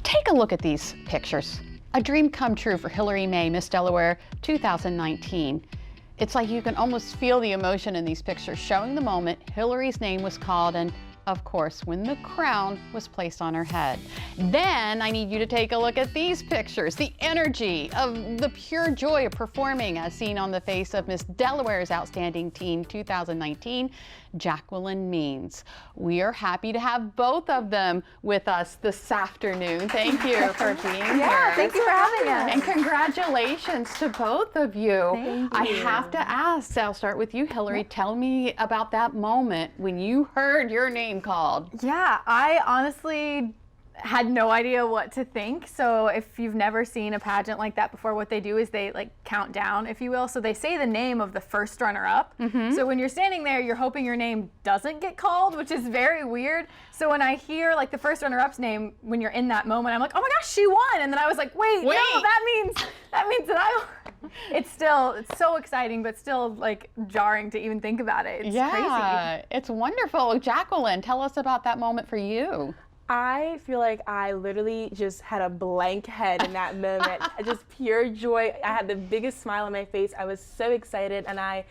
Take a look at these pictures. A dream come true for Hillary May, Miss Delaware 2019. It's like you can almost feel the emotion in these pictures, showing the moment Hillary's name was called and, of course, when the crown was placed on her head. Then I need you to take a look at these pictures, the energy of the pure joy of performing as seen on the face of Miss Delaware's Outstanding Teen 2019, Jacqueline Means. We are happy to have both of them with us this afternoon. Thank you for being here. Thank you for having us. And congratulations to both of you. Thank I you. have to ask, I'll start with you, Hillary. Tell me about that moment when you heard your name called. Yeah, I honestly had no idea what to think. So if you've never seen a pageant like that before, what they do is they like count down, if you will. So they say the name of the first runner-up. So when you're standing there, you're hoping your name doesn't get called, which is very weird. So when I hear like the first runner-up's name, when you're in that moment, I'm like, oh my gosh, she won. And then I was like, wait. No, that means that I. It's so exciting, but still like jarring to even think about it. It's crazy. It's wonderful. Jacqueline, tell us about that moment for you. I feel like I literally just had a blank head in that moment. Just pure joy. I had the biggest smile on my face. I was so excited, and I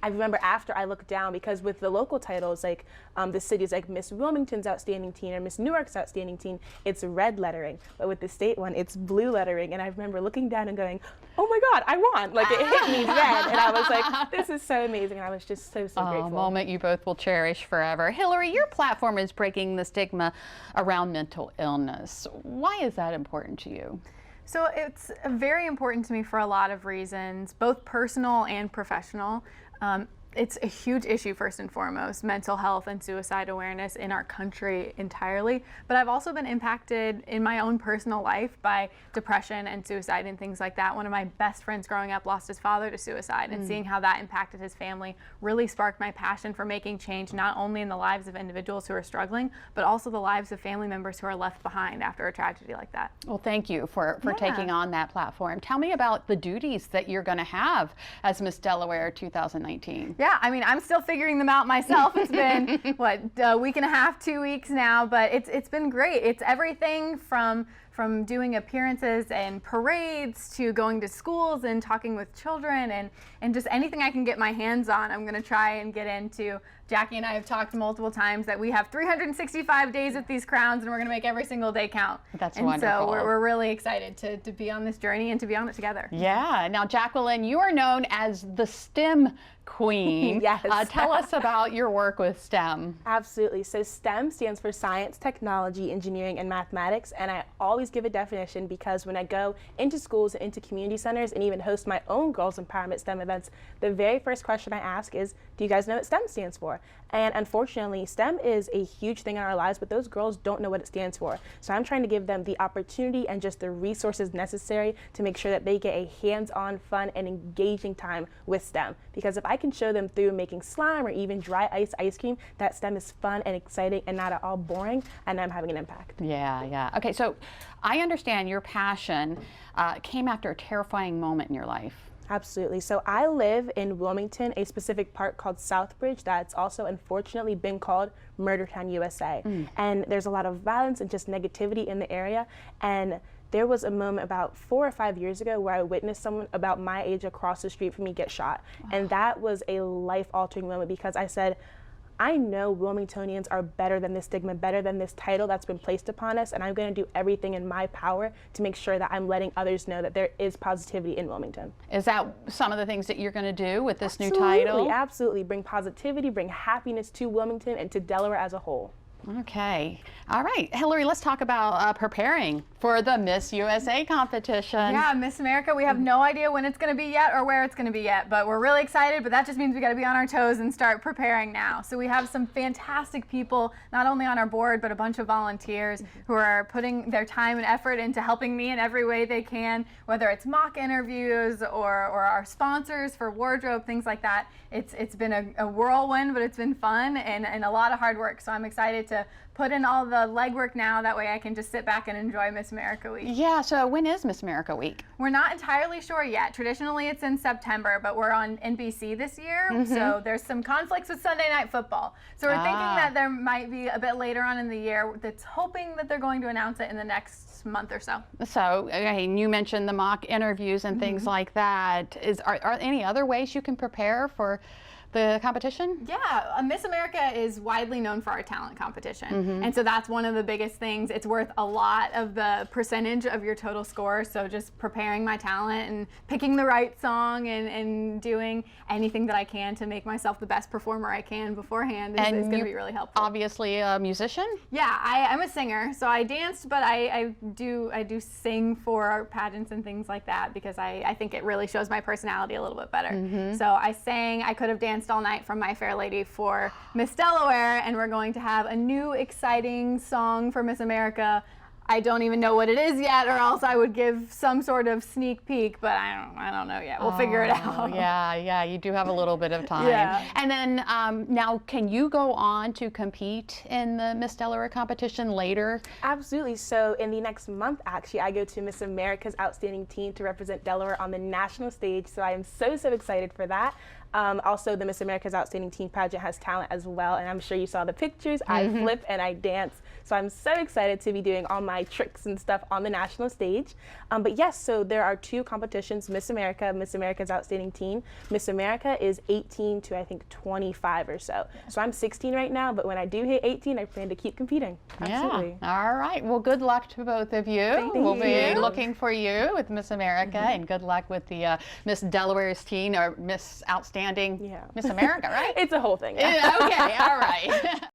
remember after I looked down, because with the local titles, like the cities like Miss Wilmington's Outstanding Teen or Miss Newark's Outstanding Teen, it's red lettering. But with the state one, it's blue lettering. And I remember looking down and going, oh my God, I won. Like it hit me red. And I was like, this is so amazing. And I was just so grateful. A moment you both will cherish forever. Hillary, your platform is breaking the stigma around mental illness. Why is that important to you? So it's very important to me for a lot of reasons, both personal and professional. It's a huge issue, first and foremost, mental health and suicide awareness in our country entirely. But I've also been impacted in my own personal life by depression and suicide and things like that. One of my best friends growing up lost his father to suicide, and seeing how that impacted his family really sparked my passion for making change, not only in the lives of individuals who are struggling, but also the lives of family members who are left behind after a tragedy like that. Well, thank you for taking on that platform. Tell me about the duties that you're going to have as Miss Delaware 2019. Yeah, I mean, I'm still figuring them out myself. It's been, what, a week and a half, 2 weeks now, but it's been great. It's everything from doing appearances and parades to going to schools and talking with children and just anything I can get my hands on, I'm going to try and get into. Jackie and I have talked multiple times that we have 365 days with these crowns, and we're going to make every single day count. That's wonderful. So we're really excited to be on this journey and to be on it together. Yeah. Now, Jacqueline, you are known as the STEM queen. Yes. Tell us about your work with STEM. Absolutely. So STEM stands for science, technology, engineering, and mathematics. And I always give a definition because when I go into schools and into community centers and even host my own Girls Empowerment STEM events, the very first question I ask is, do you guys know what STEM stands for? And unfortunately, STEM is a huge thing in our lives, but those girls don't know what it stands for. So I'm trying to give them the opportunity and just the resources necessary to make sure that they get a hands-on, fun, and engaging time with STEM. Because if I can show them through making slime or even dry ice cream that STEM is fun and exciting and not at all boring, and I'm having an impact. Yeah. Okay, so I understand your passion came after a terrifying moment in your life. Absolutely. So I live in Wilmington, a specific park called Southbridge that's also unfortunately been called Murdertown, USA. And there's a lot of violence and just negativity in the area. And there was a moment about 4 or 5 years ago where I witnessed someone about my age across the street from me get shot. Wow. And that was a life-altering moment because I said, I know Wilmingtonians are better than this stigma, better than this title that's been placed upon us, and I'm going to do everything in my power to make sure that I'm letting others know that there is positivity in Wilmington. Is that some of the things that you're going to do with this new Absolutely, title? Absolutely. Bring positivity, bring happiness to Wilmington and to Delaware as a whole. Okay. All right. Hillary, let's talk about preparing for the Miss USA competition. Yeah, Miss America, we have no idea when it's going to be yet or where it's going to be yet, but we're really excited, but that just means we got to be on our toes and start preparing now. So we have some fantastic people, not only on our board, but a bunch of volunteers who are putting their time and effort into helping me in every way they can, whether it's mock interviews or our sponsors for wardrobe, things like that. It's been a whirlwind, but it's been fun and a lot of hard work. So I'm excited to put in all the legwork now. That way I can just sit back and enjoy Miss America Week. Yeah, so when is Miss America Week? We're not entirely sure yet. Traditionally it's in September, but we're on NBC this year, so there's some conflicts with Sunday Night Football. So we're thinking that there might be a bit later on in the year that's hoping that they're going to announce it in the next month or so. So, you mentioned the mock interviews and things like that. Are any other ways you can prepare for the competition? Yeah, Miss America is widely known for our talent competition. And so that's one of the biggest things. It's worth a lot of the percentage of your total score. So just preparing my talent and picking the right song and doing anything that I can to make myself the best performer I can beforehand is going to be really helpful. Obviously a musician? Yeah, I'm a singer. So I danced, but I do sing for our pageants and things like that because I think it really shows my personality a little bit better. So I sang, I could have danced all night from My Fair Lady for Miss Delaware, and we're going to have a new exciting song for Miss America. I don't even know what it is yet, or else I would give some sort of sneak peek, but I don't know yet. We'll figure it out. Yeah, you do have a little bit of time. Yeah. And then now, can you go on to compete in the Miss Delaware competition later? Absolutely. So in the next month, actually, I go to Miss America's Outstanding Teen to represent Delaware on the national stage. So I am so excited for that. Also, the Miss America's Outstanding Teen pageant has talent as well, and I'm sure you saw the pictures. I flip and I dance, so I'm so excited to be doing all my tricks and stuff on the national stage. But yes, so there are two competitions, Miss America, Miss America's Outstanding Teen. Miss America is 18 to I think 25 or so. So I'm 16 right now, but when I do hit 18, I plan to keep competing. Absolutely. Yeah. All right. Well, good luck to both of you. We'll be looking for you with Miss America, and good luck with the Miss Delaware's Teen or Miss Outstanding Miss America, right? It's a whole thing. Okay. All right.